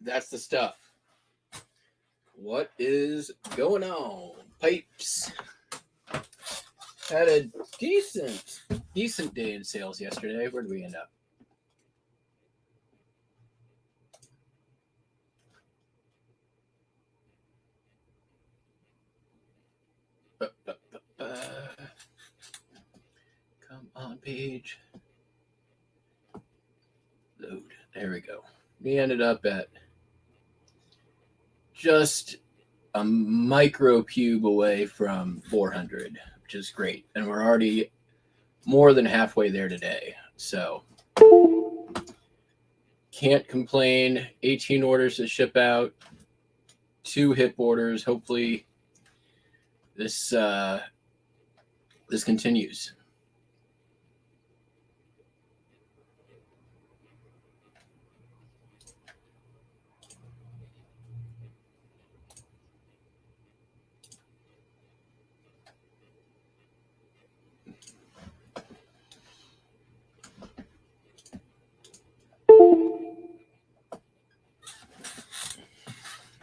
That's the stuff. What is going on, pipes? Had a decent day in sales yesterday. Where did we end up? Come on, page. Load. There we go. We ended up at just a micro cube away from 400, which is great. And we're already more than halfway there today. So can't complain. 18 orders to ship out, 2 hip orders. Hopefully this continues.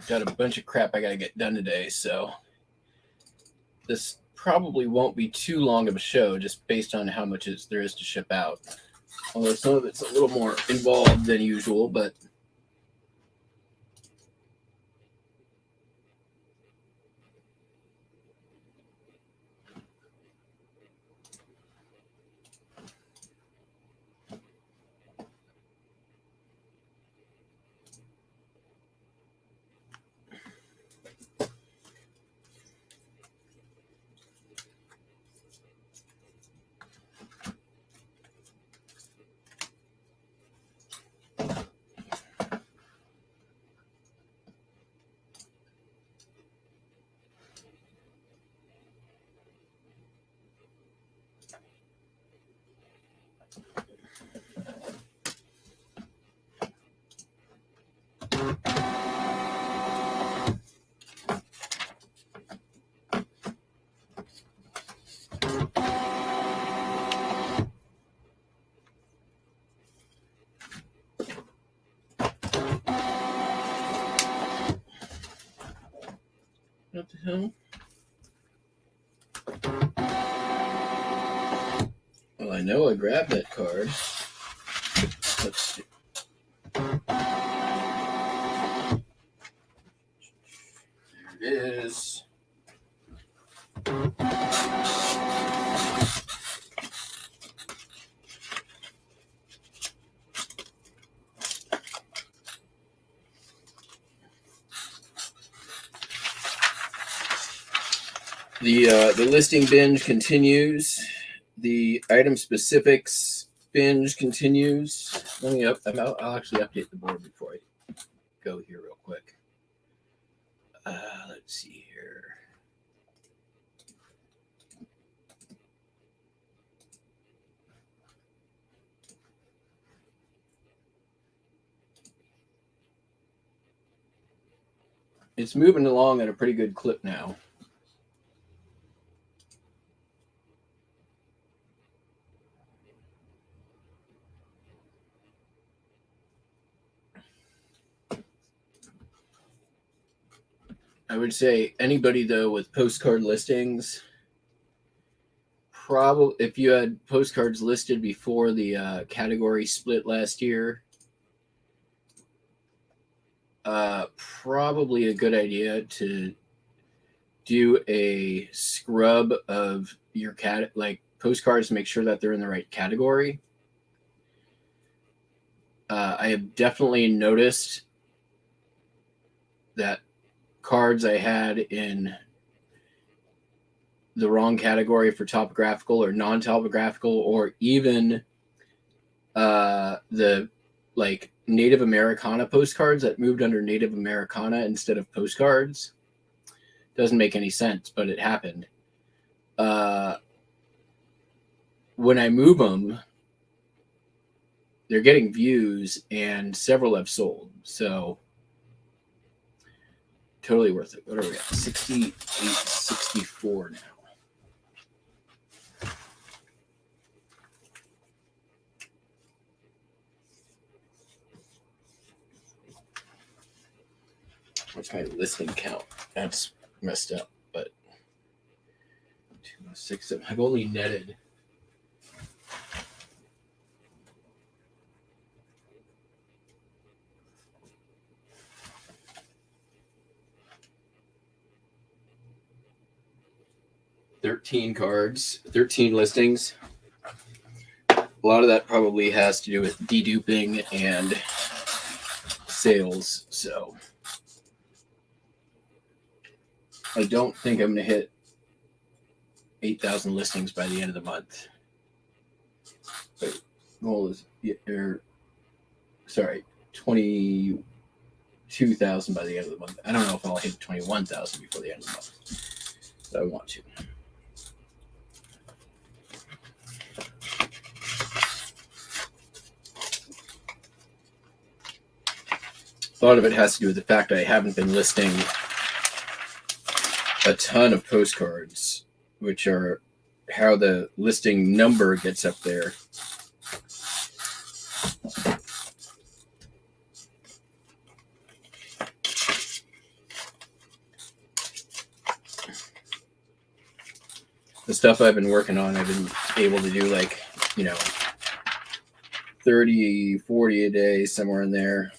Got a bunch of crap I got to get done today, so this probably won't be too long of a show just based on how much there is to ship out. Although some of it's a little more involved than usual, but what the hell? Well, I know I grabbed that card. Let's see. There it is. The listing binge continues. The item specifics binge continues. I'll actually update the board before I go here real quick. Let's see here. It's moving along at a pretty good clip now. I would say anybody, though, with postcard listings, probably if you had postcards listed before the category split last year, probably a good idea to do a scrub of your postcards to make sure that they're in the right category. I have definitely noticed that cards I had in the wrong category for topographical or non-topographical, or even the Native Americana postcards that moved under Native Americana instead of postcards. Doesn't make any sense, but it happened. When I move them, they're getting views, and several have sold. So totally worth it. What are we at? 68, 64 now. What's my listing count? That's messed up, but 2, 6, 7. I've only netted 13 cards, 13 listings. A lot of that probably has to do with deduping and sales. So I don't think I'm going to hit 8,000 listings by the end of the month. But goal is, 22,000 by the end of the month. I don't know if I'll hit 21,000 before the end of the month, but I want to. A lot of it has to do with the fact I haven't been listing a ton of postcards, which are how the listing number gets up there. The stuff I've been working on, I've been able to do 30, 40 a day, somewhere in there.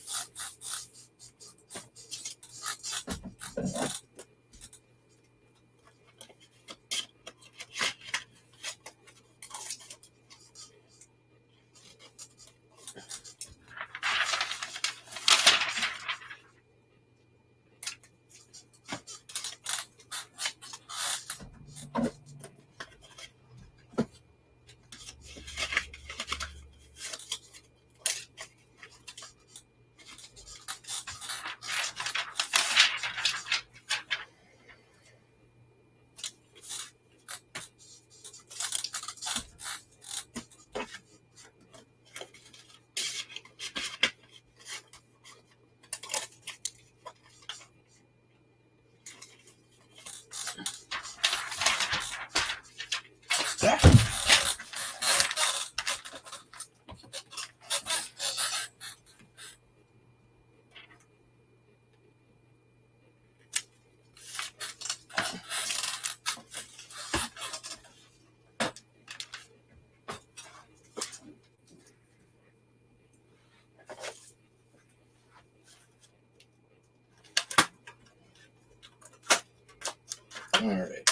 All right.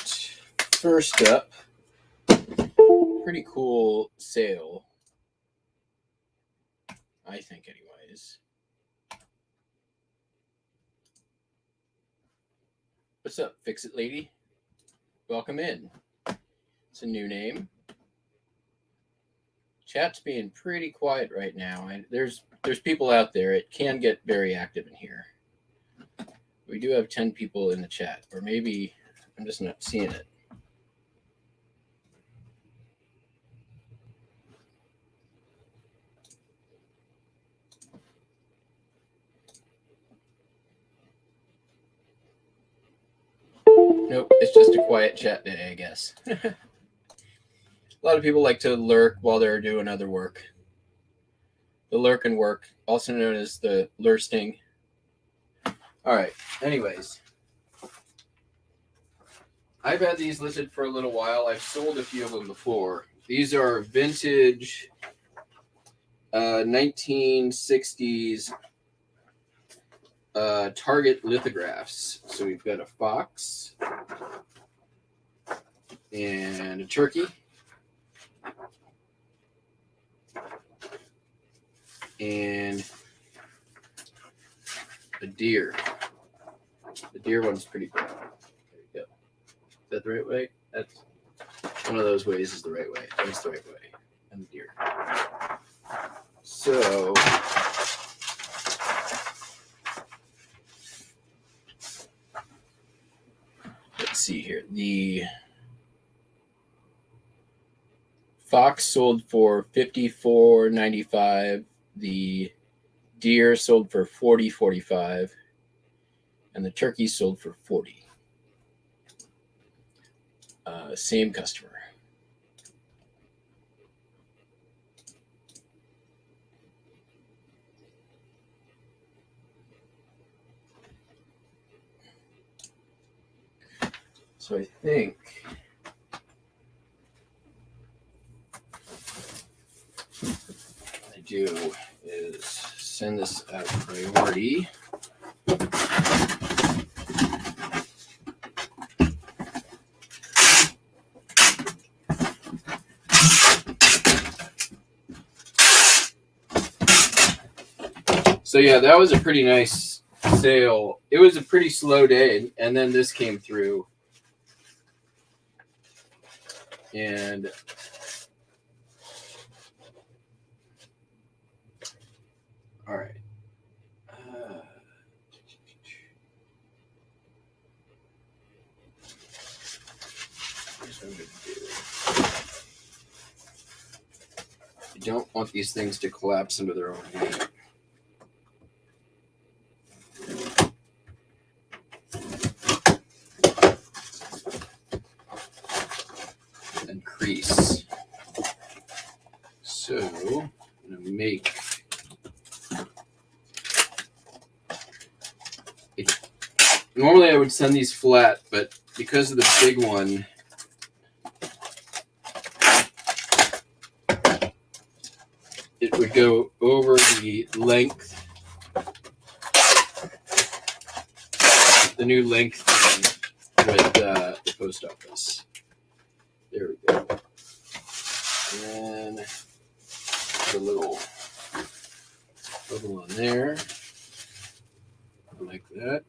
First up, pretty cool sale, I think, anyways. What's up, Fix It Lady? Welcome in. It's a new name. Chat's being pretty quiet right now, and there's people out there. It can get very active in here. We do have 10 people in the chat, or maybe I'm just not seeing it. Nope, it's just a quiet chat day, I guess. A lot of people like to lurk while they're doing other work. The lurk and work, also known as the lursting. All right, anyways. I've had these listed for a little while. I've sold a few of them before. These are vintage 1960s Target lithographs. So we've got a fox and a turkey and a deer. The deer one's pretty cool. There you go. Is that the right way? That's one of those ways is the right way. That's the right way. And the deer. So let's see here. The fox sold for $54.95. The deer sold for $40.45, and the turkey sold for $40. Same customer. So I think what I do is send this out of priority. So yeah, that was a pretty nice sale. It was a pretty slow day, and then this came through. And all right. Here's what I'm going to do. I don't want these things to collapse under their own weight. And crease. So I'm going to make it. Normally I would send these flat, but because of the big one, it would go over the length, the new length thing with the post office. There we go. And put a little bubble on there, like that.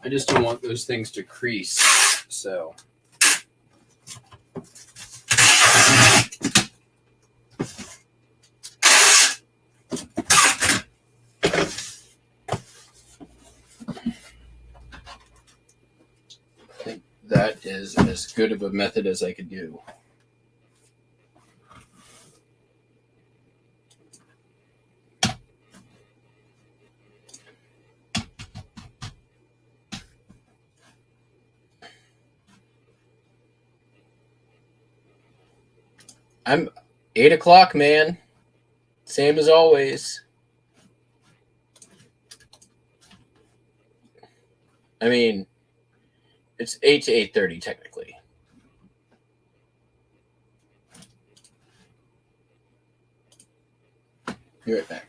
I just don't want those things to crease, so. I think that is as good of a method as I could do. I'm 8 o'clock, man. Same as always. I mean, it's 8 to 8:30 technically. Be right back.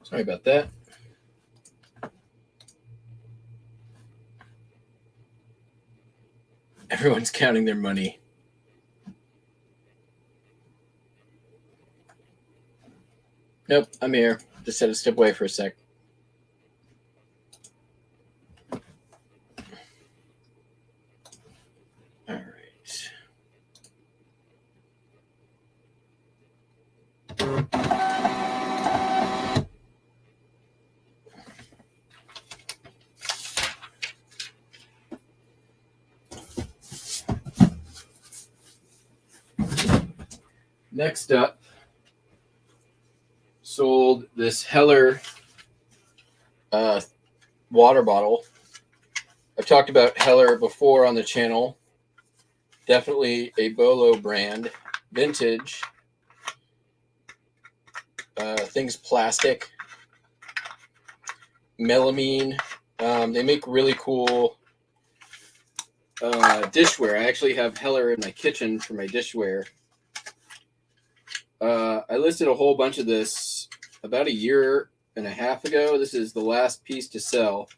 Sorry about that. Everyone's counting their money. Nope, I'm here. Just had to step away for a sec. All right. Next up, sold this Heller water bottle. I've talked about Heller before on the channel. Definitely a BOLO brand, vintage. Things plastic, melamine. They make really cool dishware. I actually have Heller in my kitchen for my dishware. I listed a whole bunch of this about a year and a half ago. This is the last piece to sell.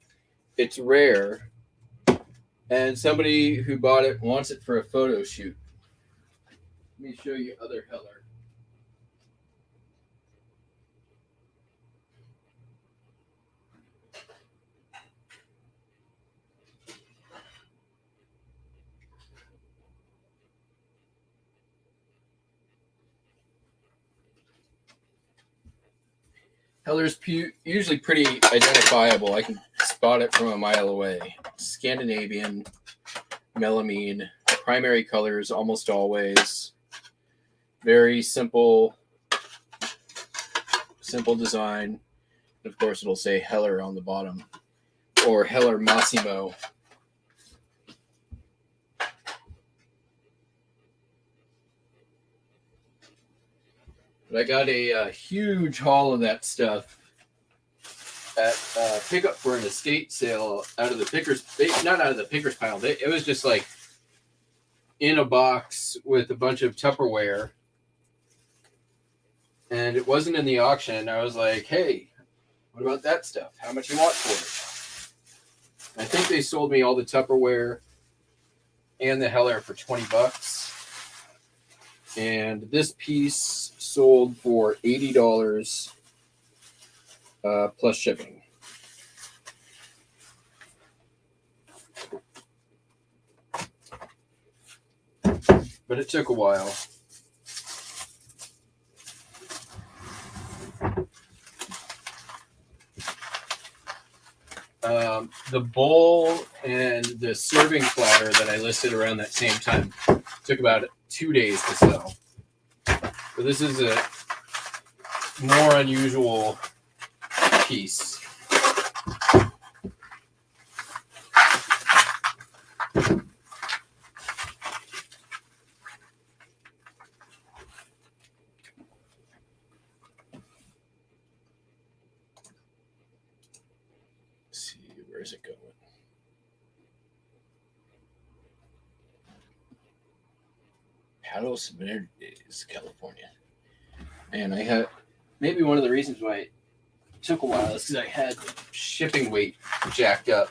It's rare, and somebody who bought it wants it for a photo shoot. Let me show you other Heller. Heller's usually pretty identifiable. I can spot it from a mile away. Scandinavian, melamine, primary colors almost always. Very simple design. And of course, it'll say Heller on the bottom, or Heller Massimo. But I got a huge haul of that stuff at pickup for an estate sale out of the pickers, not out of the pickers pile. It was just like in a box with a bunch of Tupperware, and it wasn't in the auction. I was like, hey, what about that stuff? How much you want for it? I think they sold me all the Tupperware and the Heller for $20. And this piece sold for $80 plus shipping. But it took a while. The bowl and the serving platter that I listed around that same time took about 2 days to sell. So this is a more unusual piece. Where's it going? Palos Verdes, California. And I had maybe one of the reasons why it took a while is because I had shipping weight jacked up.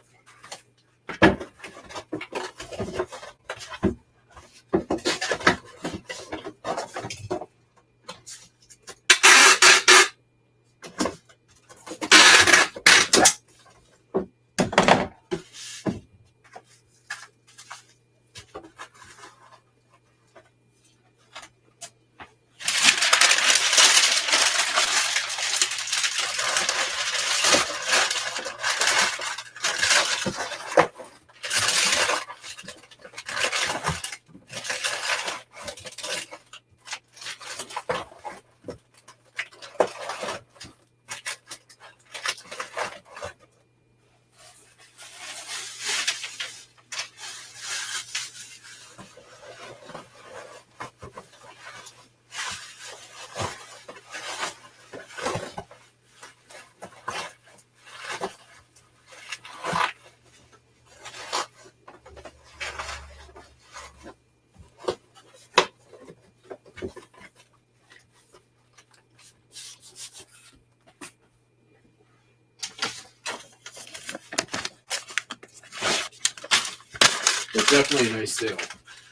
But definitely a nice sale,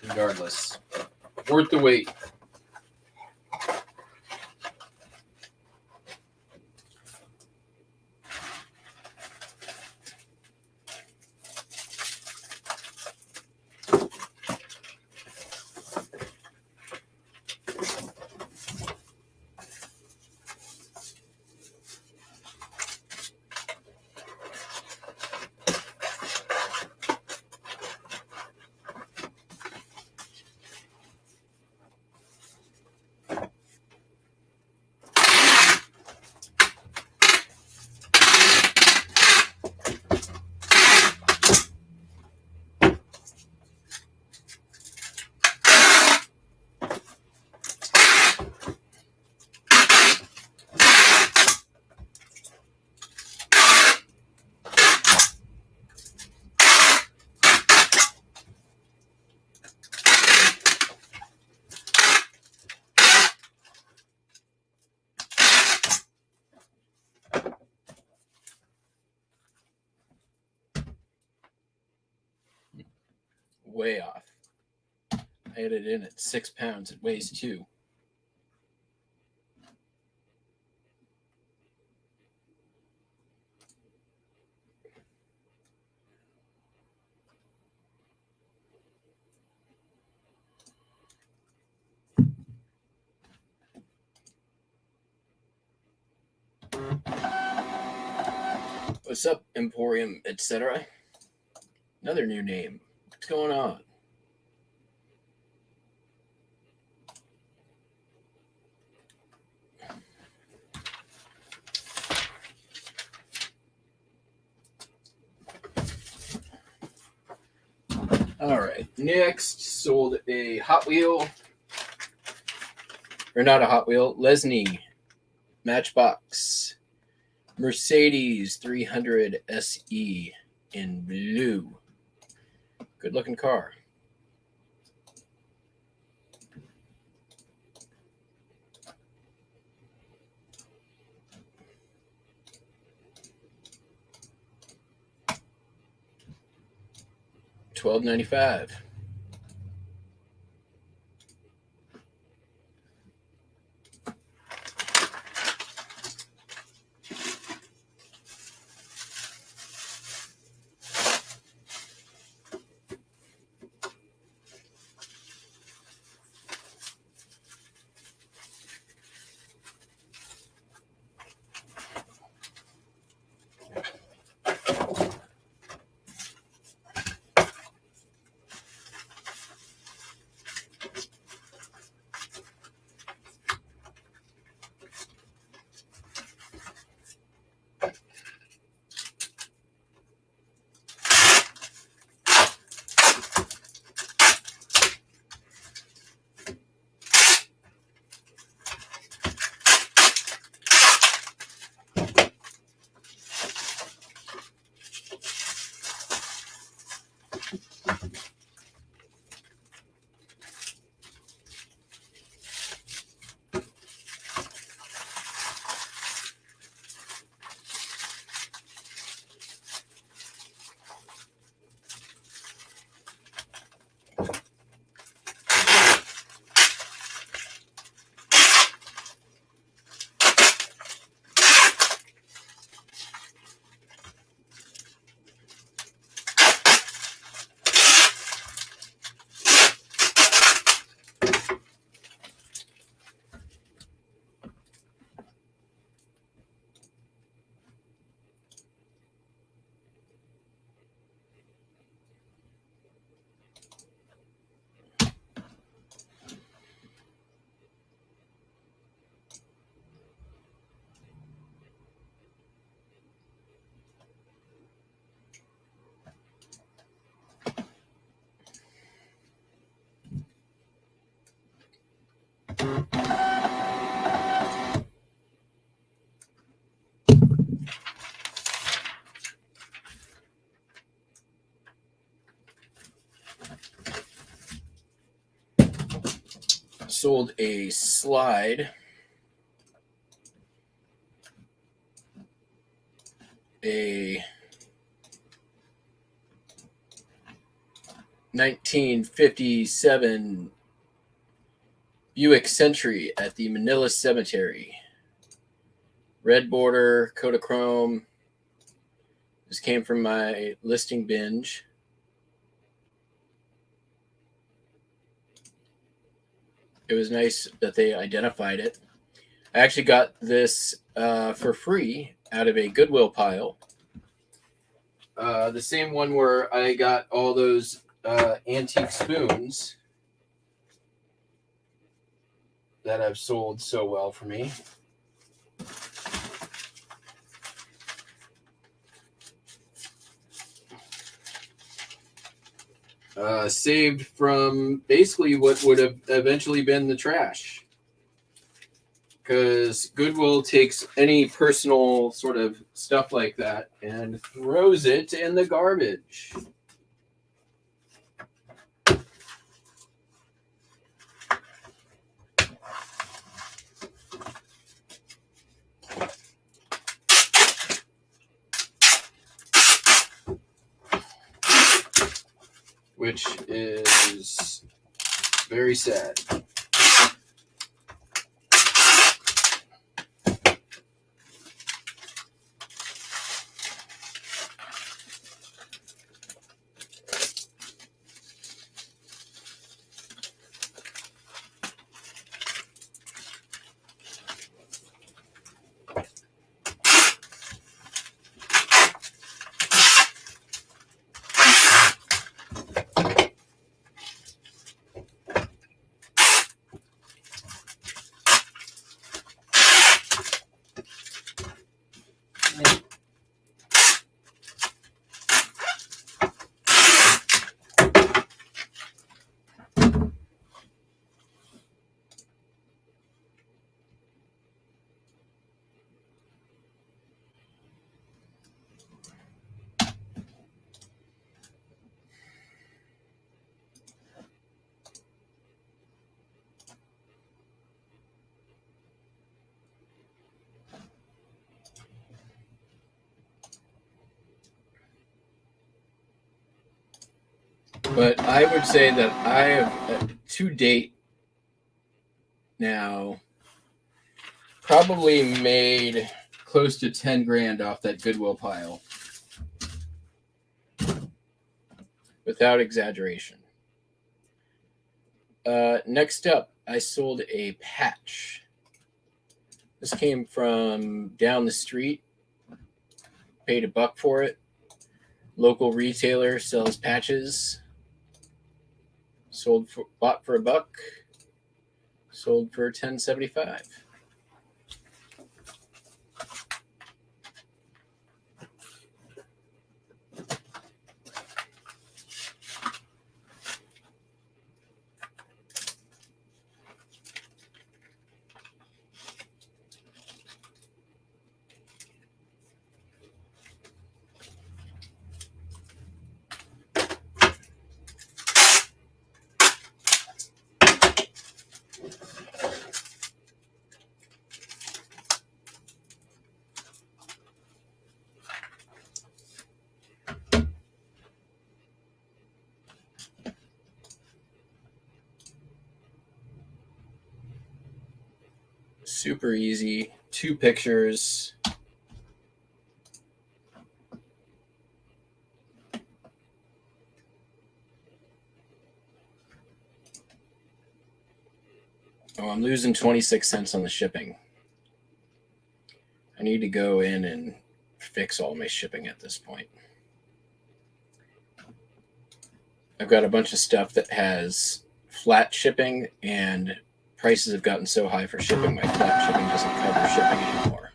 regardless. Worth the wait. Way off. I had it in at 6 pounds. It weighs 2. What's up, Emporium, etc.? Another new name. What's going on? All right. Next, sold a Hot Wheel, or not a Hot Wheel, Lesney Matchbox Mercedes 300 SE in blue. Good looking car. $12.95. sold a slide, a 1957 Buick Century at the Manila Cemetery. Red border, Kodachrome. This came from my listing binge. It was nice that they identified it. I actually got this for free out of a Goodwill pile. The same one where I got all those antique spoons that have sold so well for me. Saved from basically what would have eventually been the trash. Because Goodwill takes any personal sort of stuff like that and throws it in the garbage. Which is very sad. But I would say that I have, to date now, probably made close to 10 grand off that Goodwill pile. Without exaggeration. Next up, I sold a patch. This came from down the street. Paid $1 for it. Local retailer sells patches. Bought for $1. Sold for $10.75. Super easy. 2 pictures. Oh, I'm losing 26 cents on the shipping. I need to go in and fix all my shipping at this point. I've got a bunch of stuff that has flat shipping, and prices have gotten so high for shipping, my flat shipping doesn't cover shipping anymore.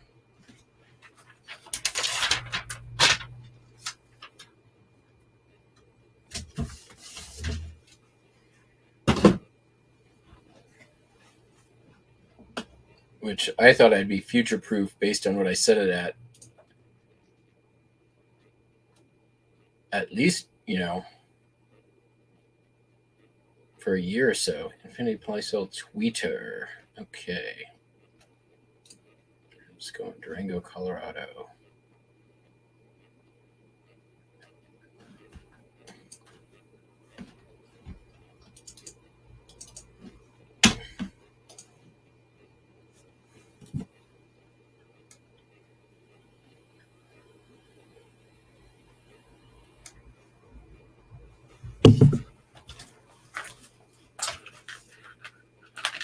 Which I thought I'd be future-proof based on what I set it at. At least, for a year or so. Infinity Polysol tweeter. Okay. Let's go in Durango, Colorado.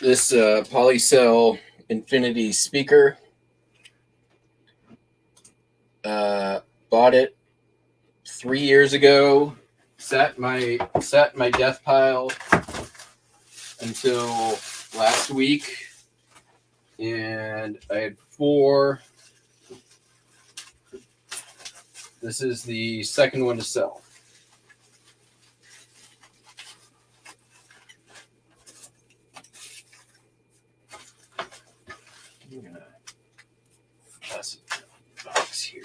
This Polycell Infinity speaker, bought it 3 years ago. Sat my death pile until last week, and I had 4. This is the second one to sell. I'm gonna pass it in the box here.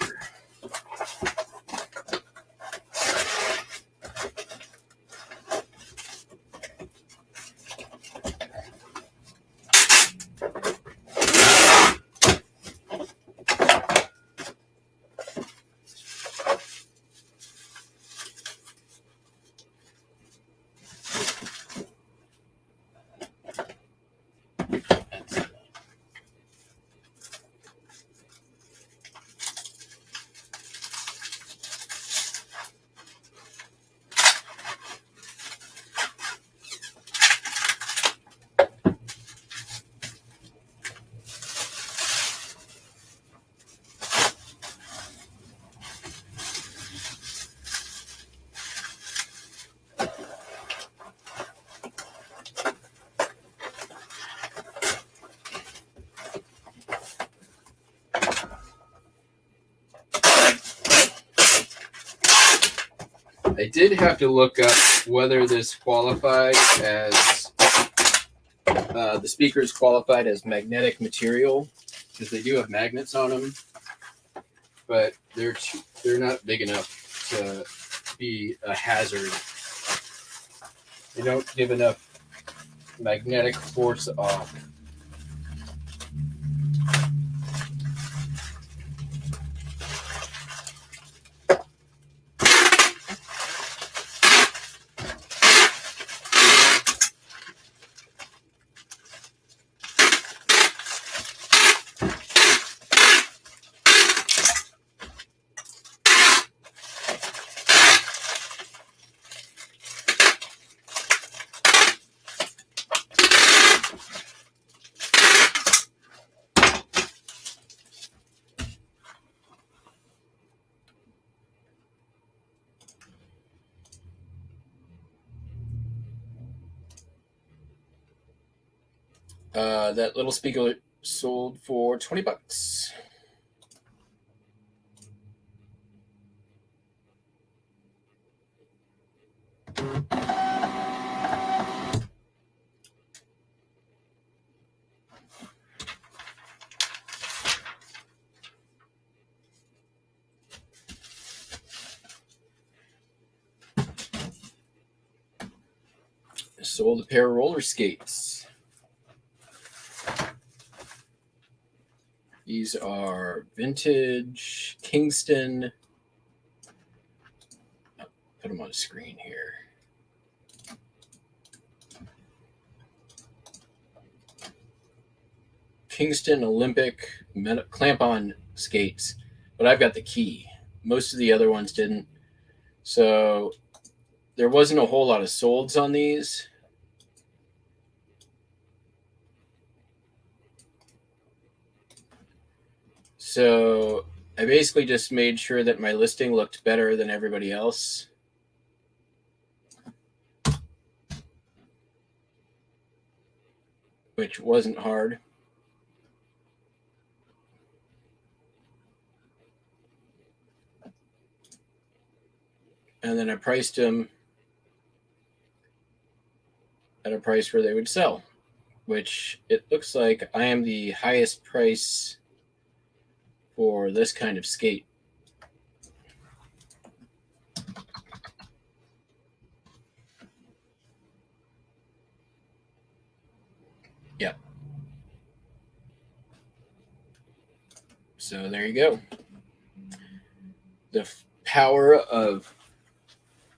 I did have to look up whether this qualified as the speakers qualified as magnetic material, because they do have magnets on them, but they're not big enough to be a hazard. They don't give enough magnetic force off. That little speaker sold for $20. Sold a pair of roller skates. These are vintage Kingston. I'll put them on the screen here. Kingston Olympic clamp-on skates, but I've got the key. Most of the other ones didn't. So there wasn't a whole lot of solds on these. So I basically just made sure that my listing looked better than everybody else. Which wasn't hard. And then I priced them at a price where they would sell, which it looks like I am the highest price for this kind of skate. Yep. So there you go. The power of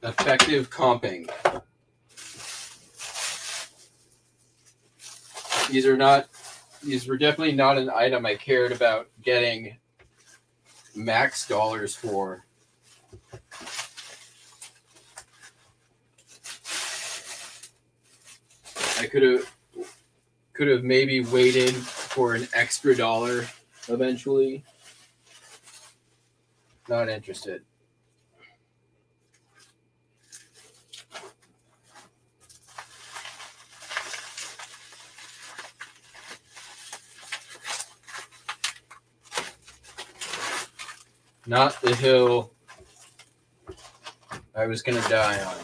effective comping. These were definitely not an item I cared about getting max dollars for. I could have maybe waited for an extra dollar eventually. Not interested. Not the hill I was going to die on.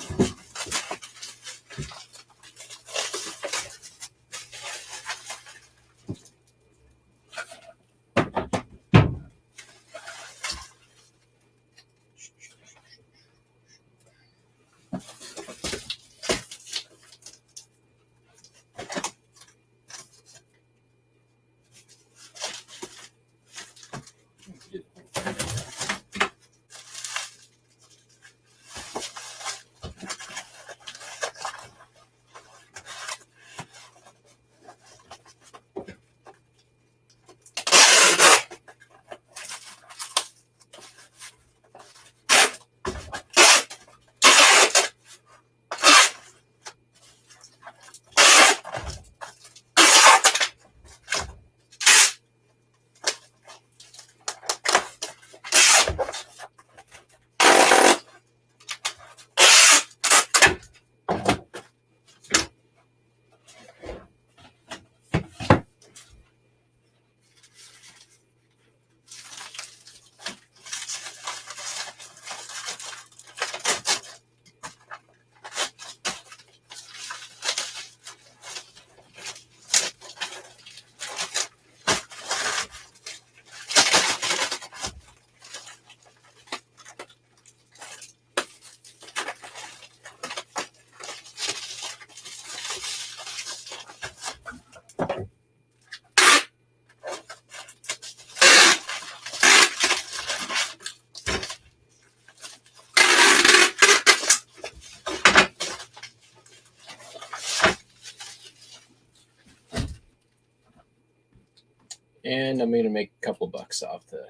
And I'm going to make a couple bucks off the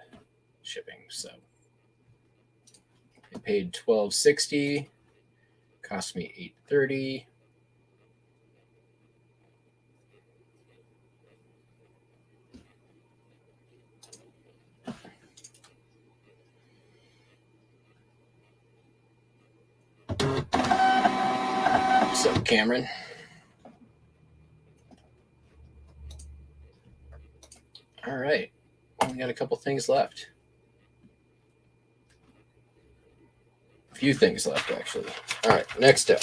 shipping. So I paid $12.60, cost me $8.30. What's up, Cameron? All right. We got a couple things left. A few things left, actually. All right. Next up.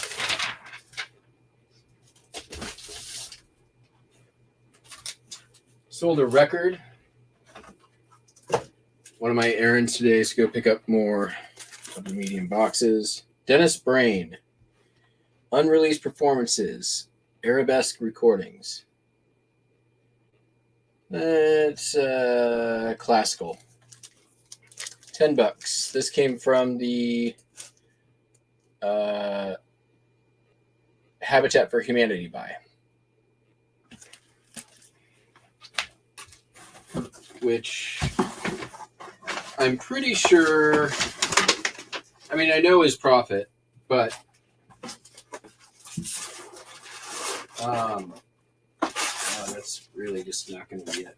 Sold a record. One of my errands today is to go pick up more of the medium boxes. Dennis Brain. Unreleased performances. Arabesque recordings. It's classical. $10. This came from the Habitat for Humanity buy, which I'm pretty sure, I mean, I know is profit, but that's really just not going to be it.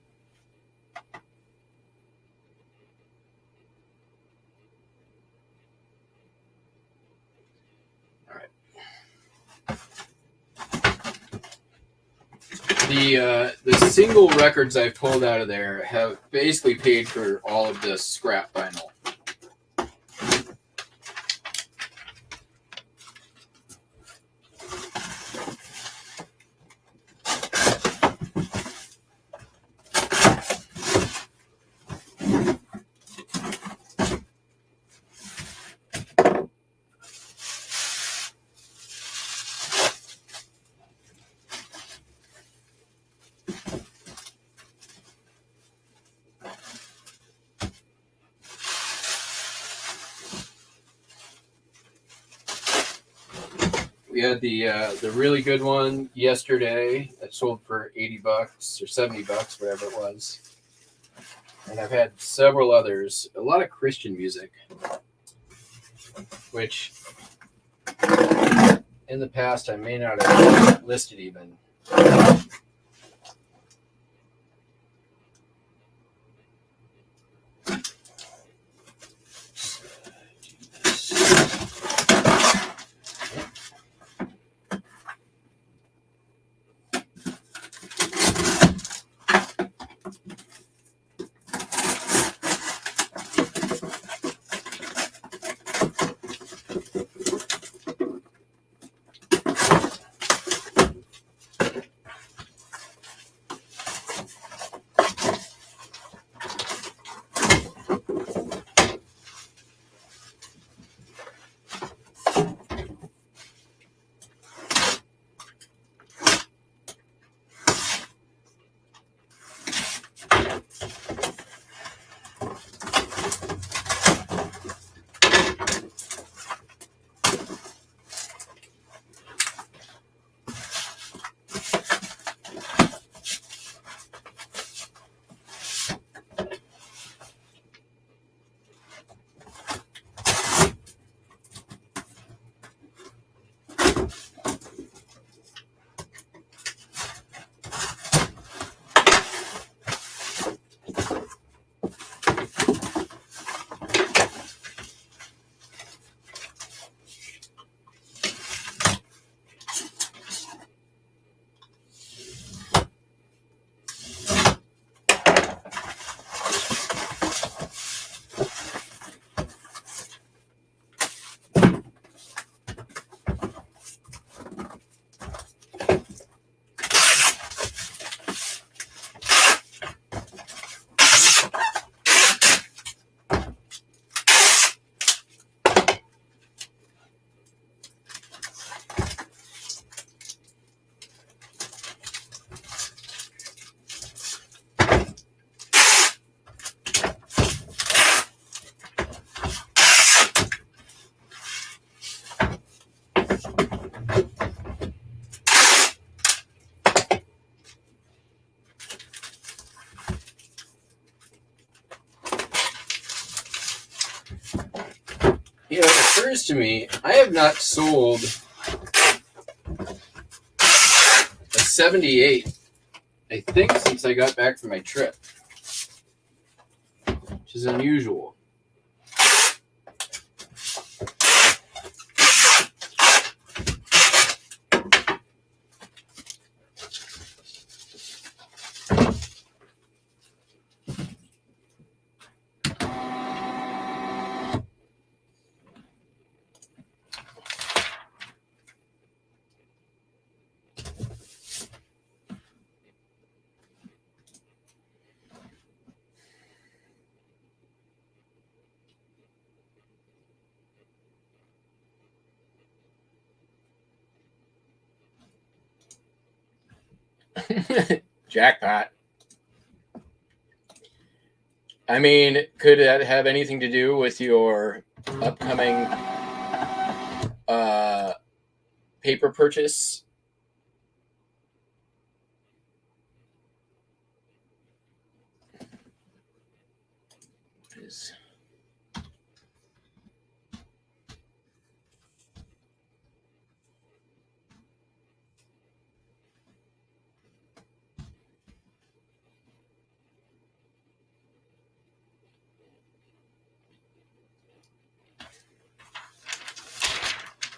All right. The single records I've pulled out of there have basically paid for all of the scrap vinyl. We had the really good one yesterday that sold for $80 or $70, whatever it was. And I've had several others, a lot of Christian music, which in the past I may not have listed even. You know, it occurs to me, I have not sold a 78, I think, since I got back from my trip, which is unusual. Jackpot. I mean, could that have anything to do with your upcoming paper purchase?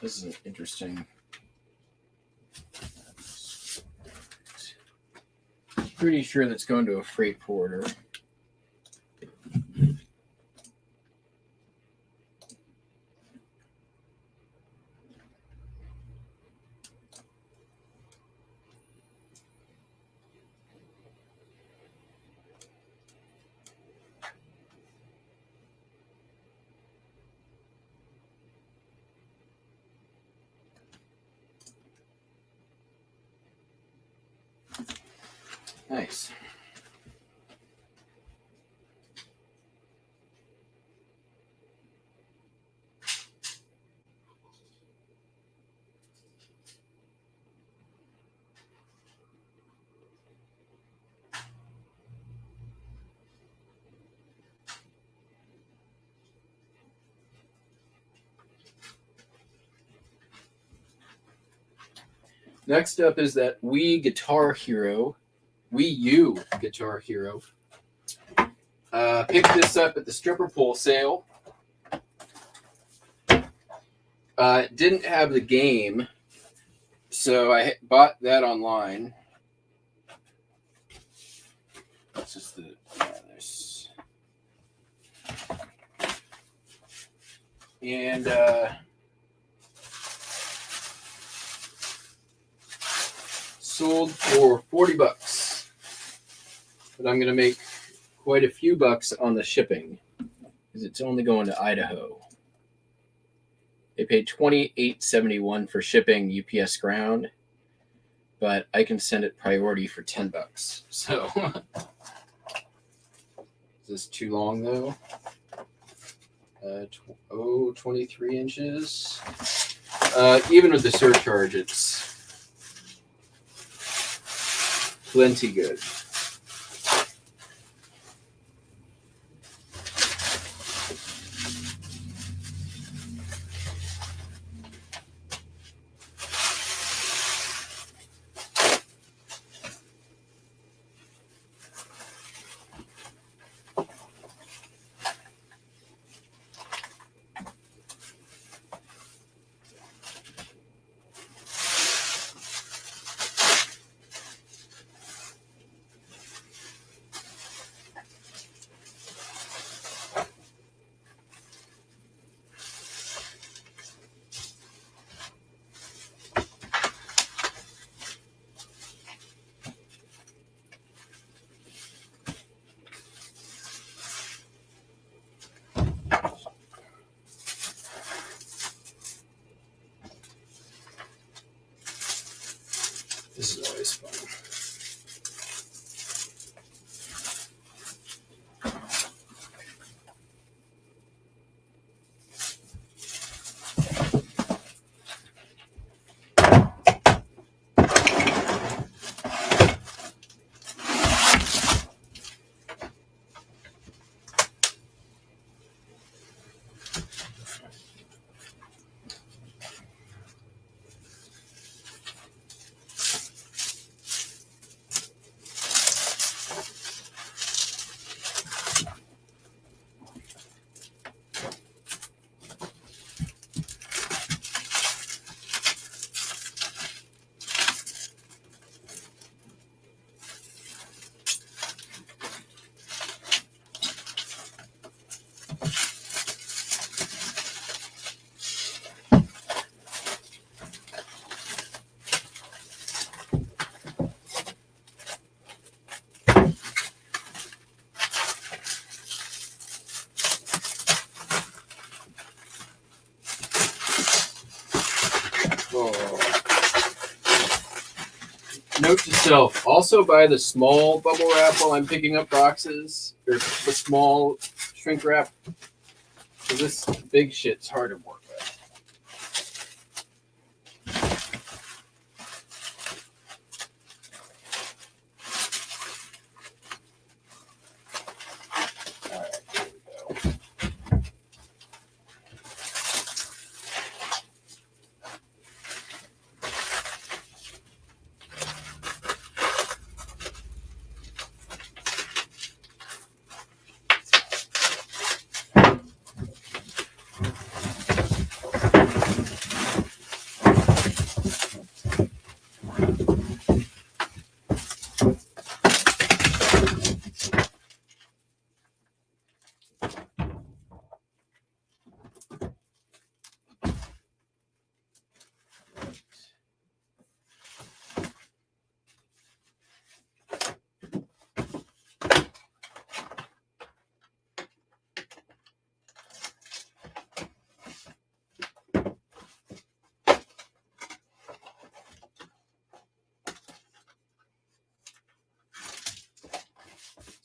This is interesting. Pretty sure that's going to a freight forwarder. Nice. Next up is that Wii Guitar Hero. Wii U Guitar Hero. Picked this up at the stripper pole sale. Didn't have the game, so I bought that online. That's just the there's and sold for $40, but I'm gonna make quite a few bucks on the shipping because it's only going to Idaho. They paid $28.71 for shipping UPS ground, but I can send it priority for $10. So is this too long though? 23 inches. Even with the surcharge, it's plenty good. This is always fun. Note to self, also buy the small bubble wrap while I'm picking up boxes, or the small shrink wrap, because this big shit's hard to work with. All right, here we go.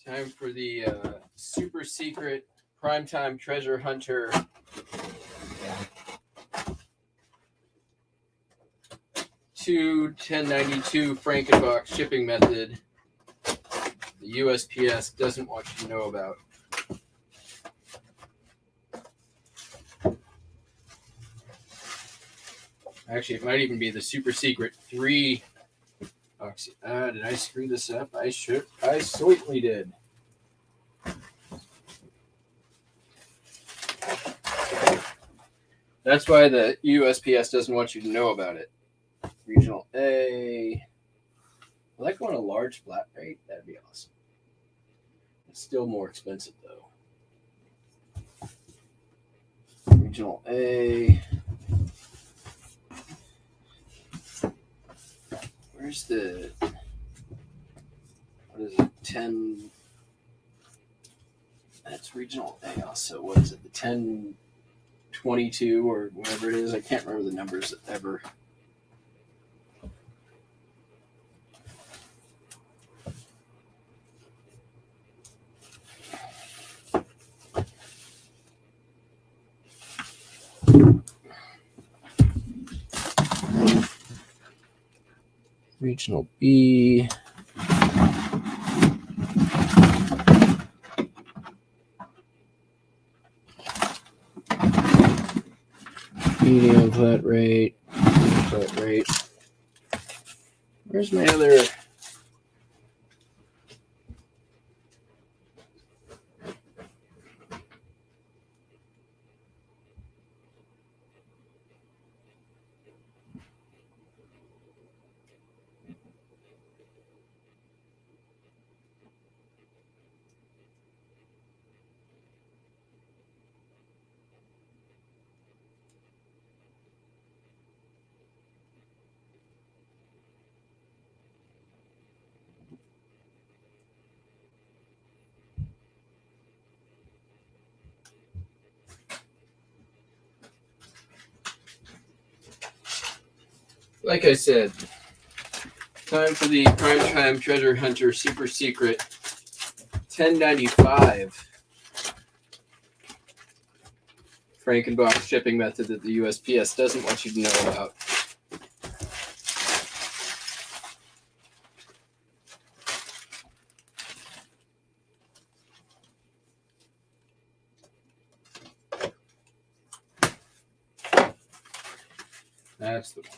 Time for the super secret primetime treasure hunter to 1092 Frankenbox shipping method the USPS doesn't want you to know about. Actually, it might even be the super secret 3 oxy. Did I screw this up? I certainly did. That's why the USPS doesn't want you to know about it. Regional A. I like going a large flat rate. That'd be awesome. It's still more expensive though. Regional A. Where's the, what is it, 10, that's regional A also. What is it, the 1022 or whatever it is? I can't remember the numbers ever. Regional B. Medium flat rate. Flat rate. Where's my other? Like I said, time for the Primetime Treasure Hunter Super Secret 1095 Frankenbox shipping method that the USPS doesn't want you to know about. That's the one.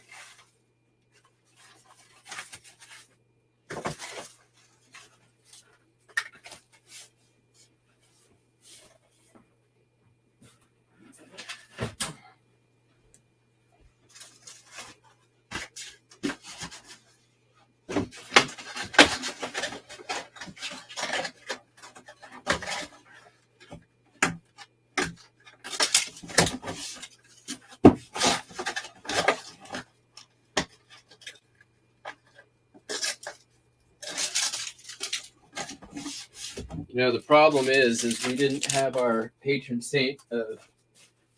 You know, the problem is we didn't have our patron saint of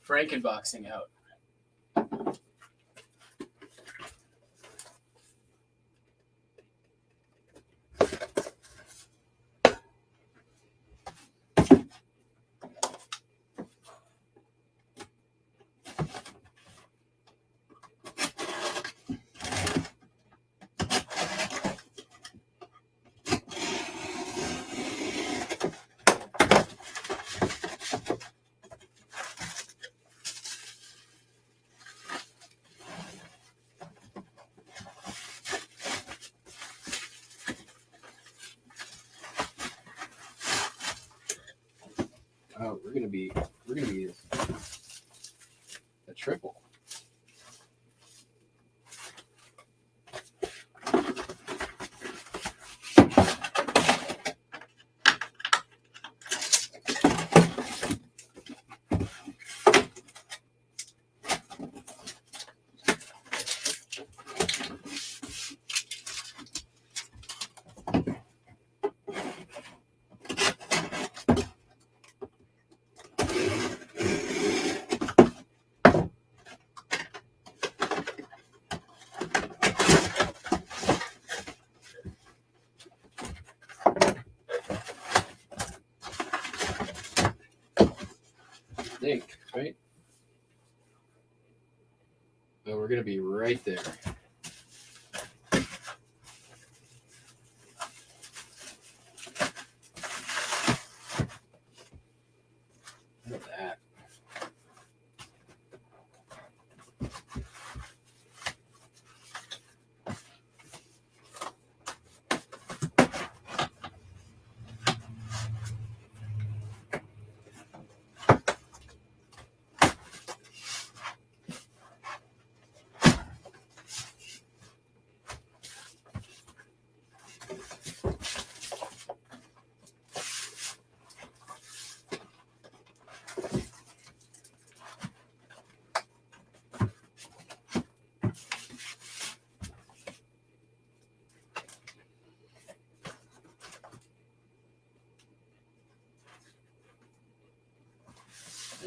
Frankenboxing out. Oh, we're gonna be a triple. Think, right? So we're going to be right there. Look at that.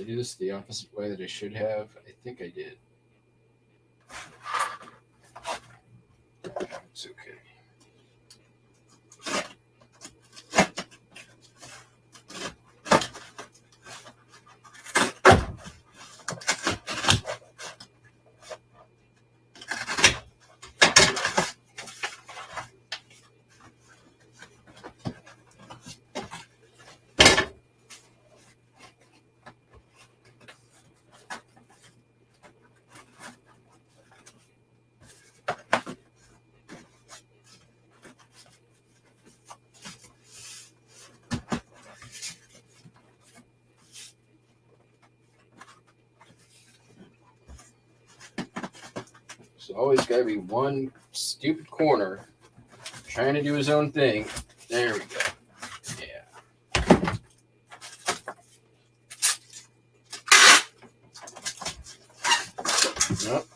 I do this the opposite way that I should have? I think I did. It's okay. So always got to be one stupid corner trying to do his own thing. There we go. Yeah. Nope.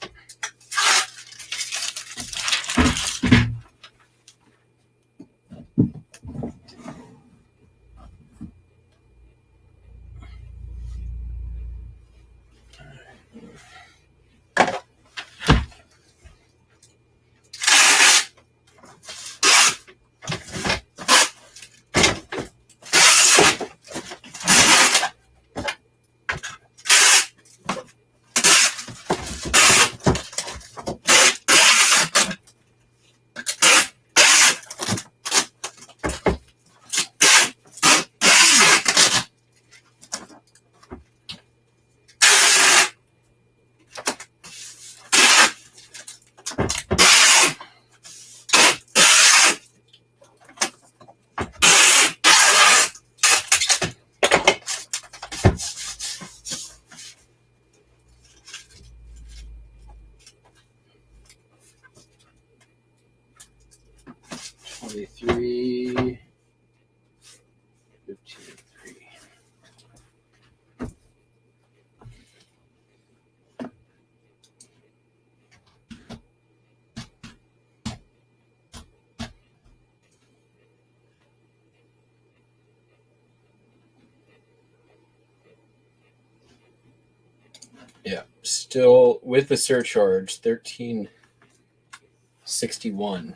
$23, $15.3. Yeah, still with the surcharge, $13.61.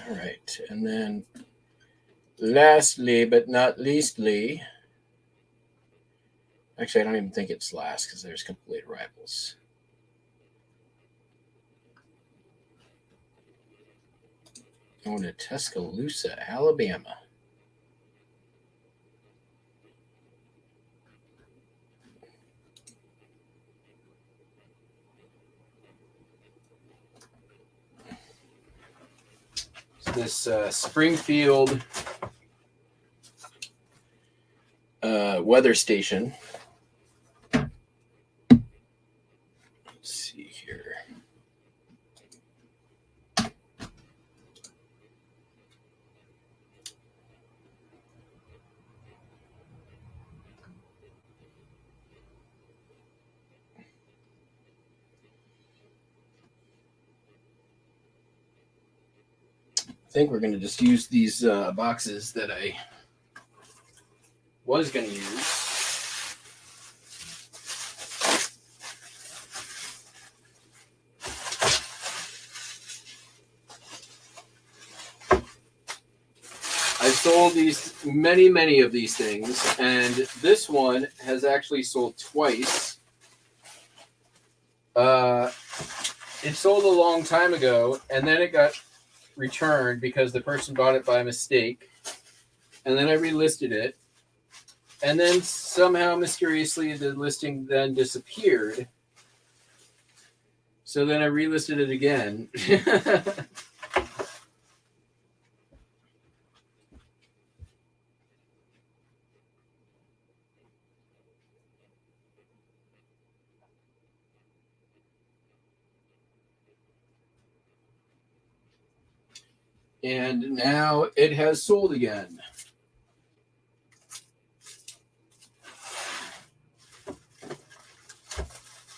All right, and then lastly but not leastly, actually I don't even think it's last because there's complete rivals. Going to Tuscaloosa, Alabama. This Springfield weather station. Let's see here. I think we're going to just use these boxes that I was going to use. I've sold these many of these things, and this one has actually sold twice. It sold a long time ago, and then it got returned because the person bought it by mistake, and then I relisted it, and then somehow mysteriously the listing then disappeared. So then I relisted it again. And now it has sold again.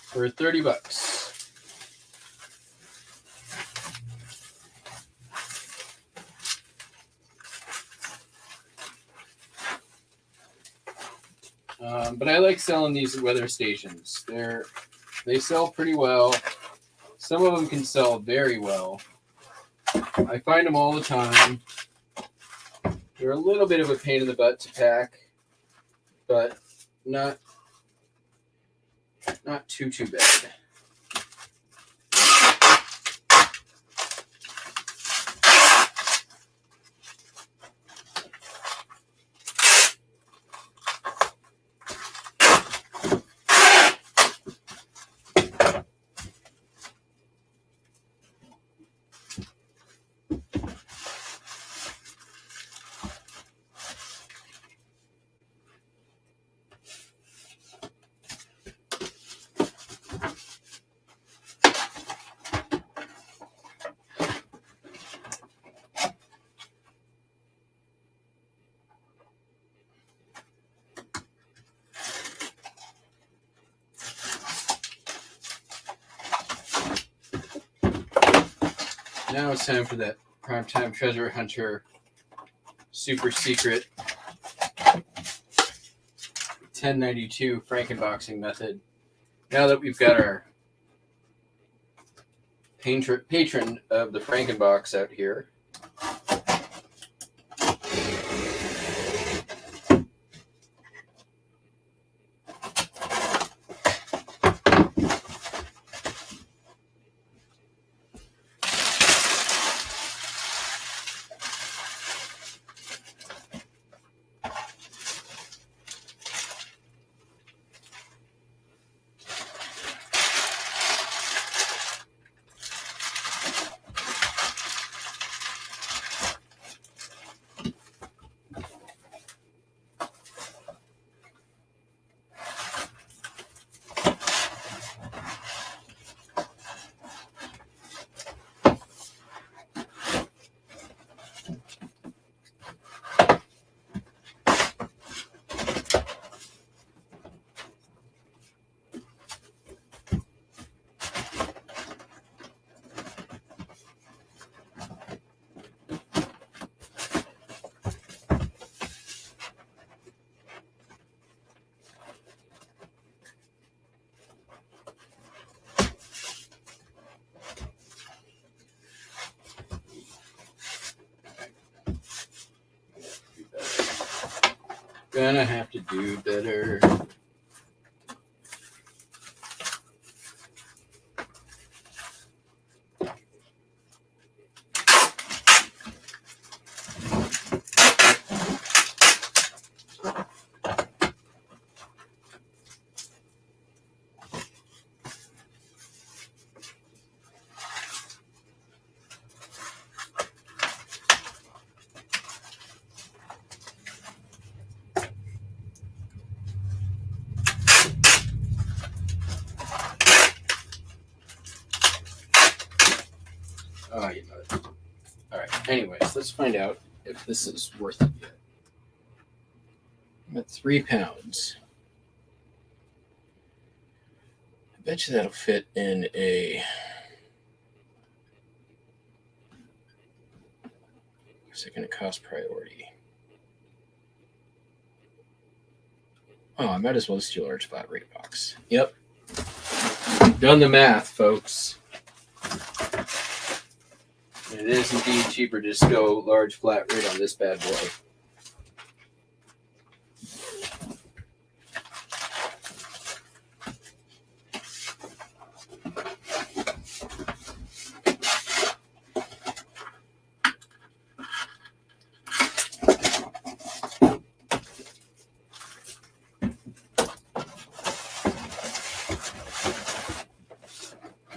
For $30. But I like selling these at weather stations. They sell pretty well. Some of them can sell very well. I find them all the time. They're a little bit of a pain in the butt to pack, but not too bad. Now it's time for that Primetime Treasure Hunter super secret 1092 Frankenboxing method. Now that we've got our patron of the Frankenbox out here. Gonna have to do better. Oh, you know it. All right. Anyways, let's find out if this is worth it yet. I'm at 3 pounds. I bet you that'll fit in a second cost priority. Oh, I might as well steal a large flat rate box. Yep. Done the math, folks. And it is indeed cheaper to just go large flat rate on this bad boy.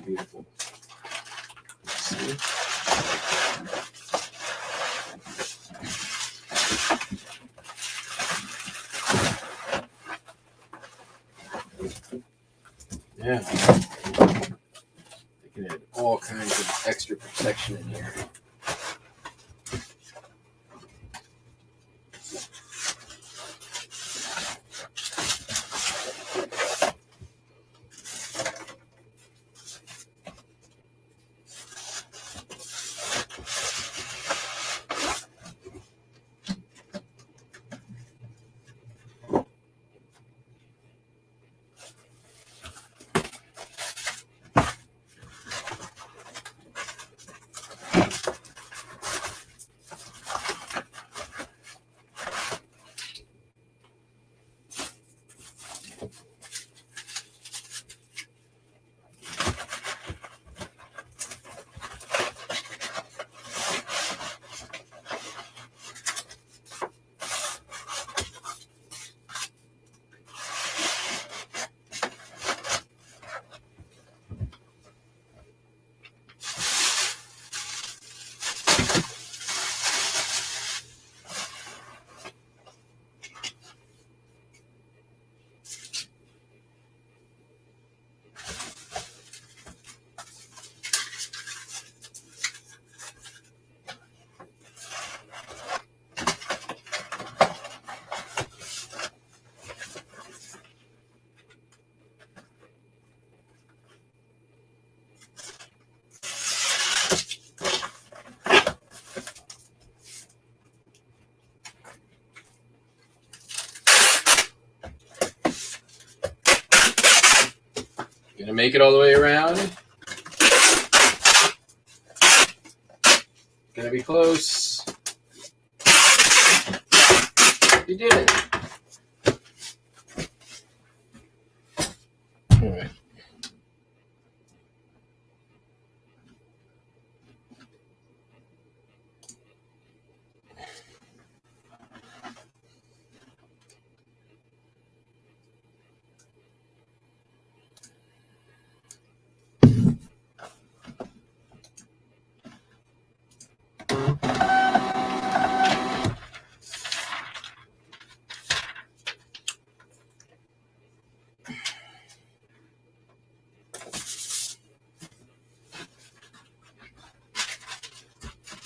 Beautiful. Let's see. Yeah. They can add all kinds of extra protection in here. Gonna make it all the way around. Gonna be close. You did it. All right.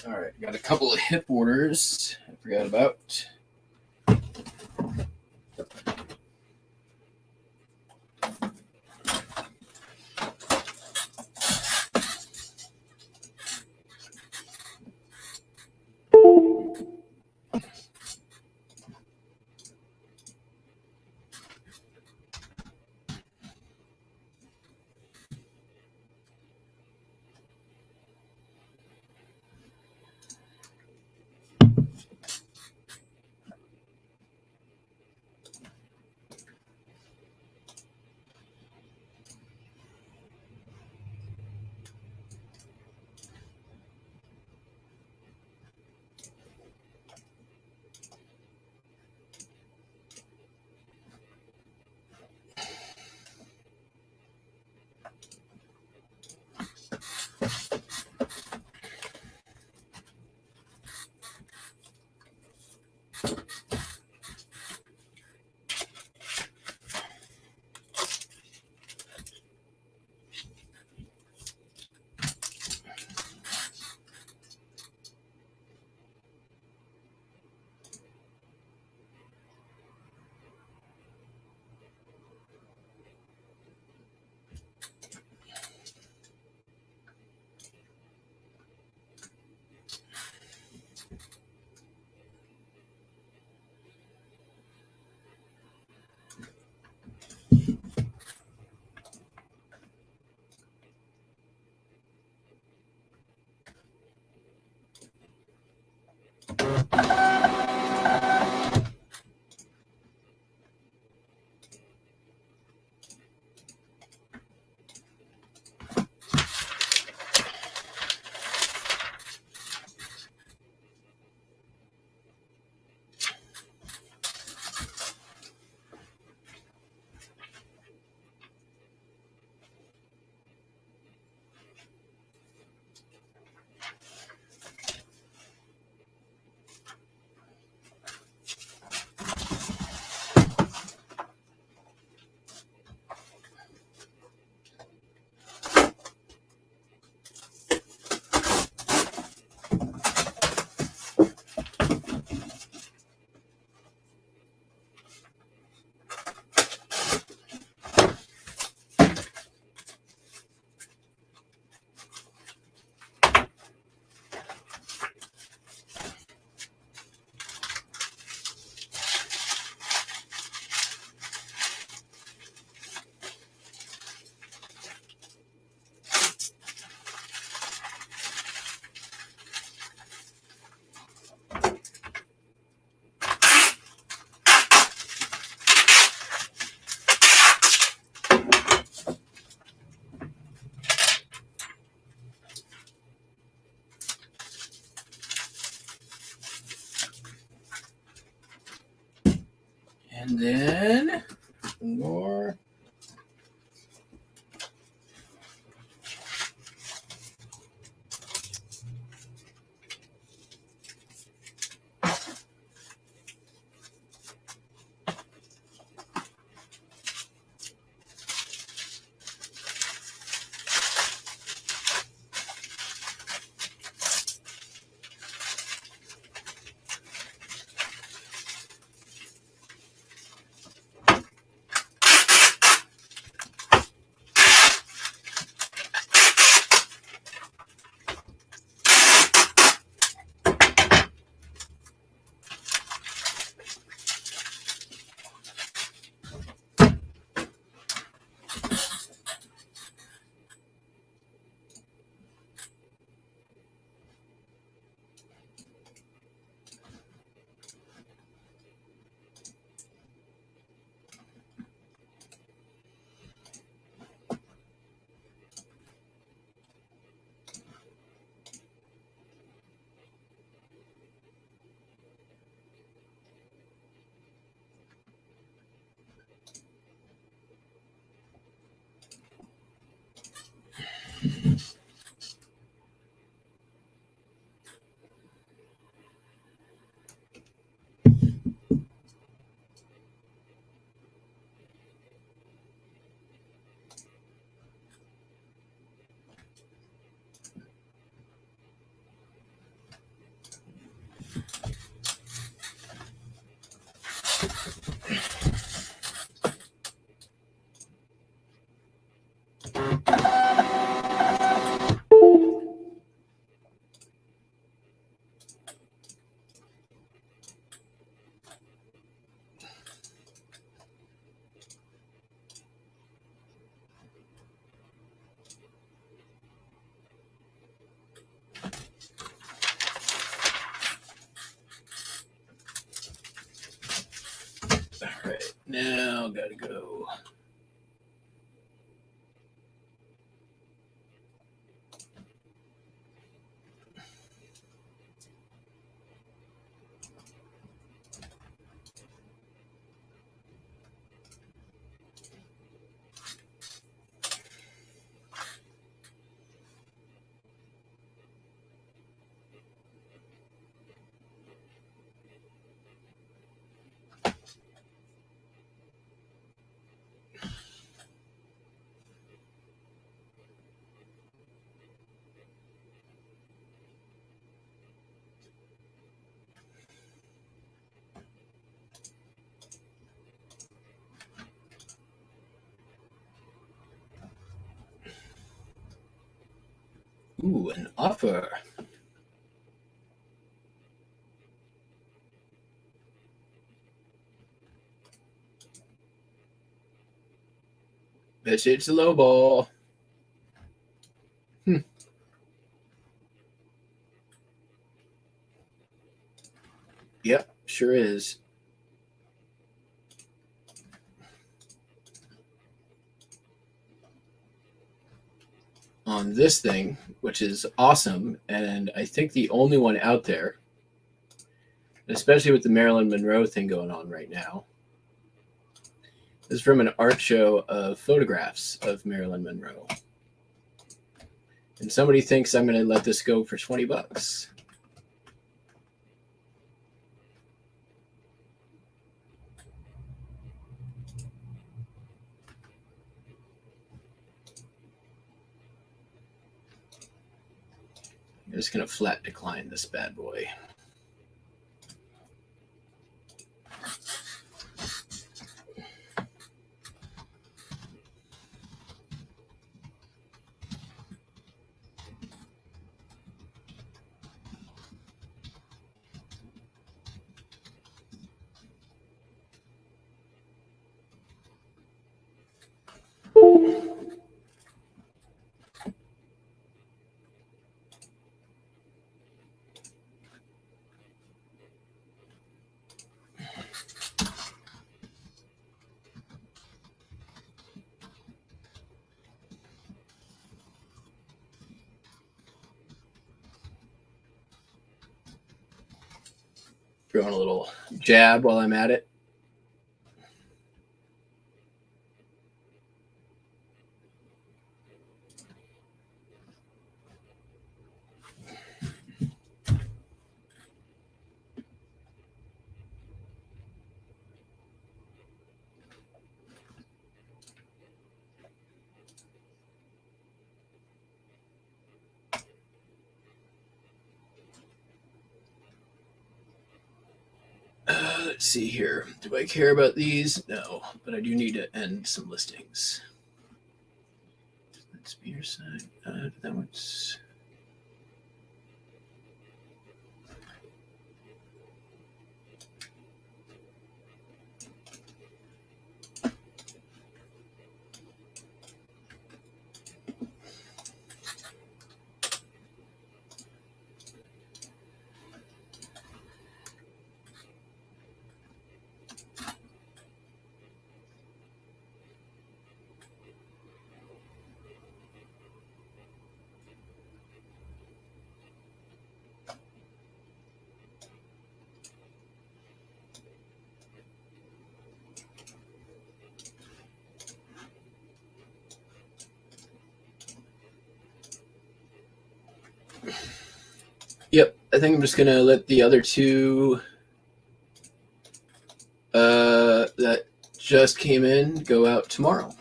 All right, got a couple of hip orders I forgot about. And then more. All right, now gotta go. Ooh, an offer. Bet you it's a low ball. Yep, sure is. On this thing, which is awesome, and I think the only one out there, especially with the Marilyn Monroe thing going on right now. This is from an art show of photographs of Marilyn Monroe. And somebody thinks I'm going to let this go for $20. I'm just going to flat decline this bad boy. Throwing a little jab while I'm at it. Let's see here. Do I care about these? No, but I do need to end some listings. Let's be your side. That one's. Yep, I think I'm just going to let the other two that just came in go out tomorrow.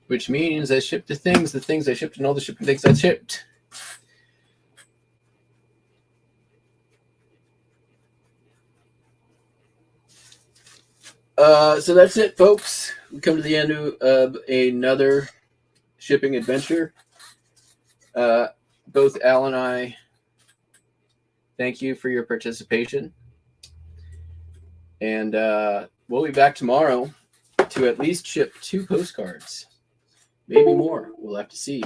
Which means I shipped the things I shipped, and all the shipping things I shipped. So that's it, folks. We come to the end of another shipping adventure. Both Al and I thank you for your participation. And we'll be back tomorrow to at least ship 2 postcards. Maybe more. We'll have to see.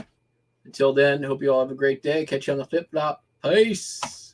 Until then, hope you all have a great day. Catch you on the flip-flop. Peace.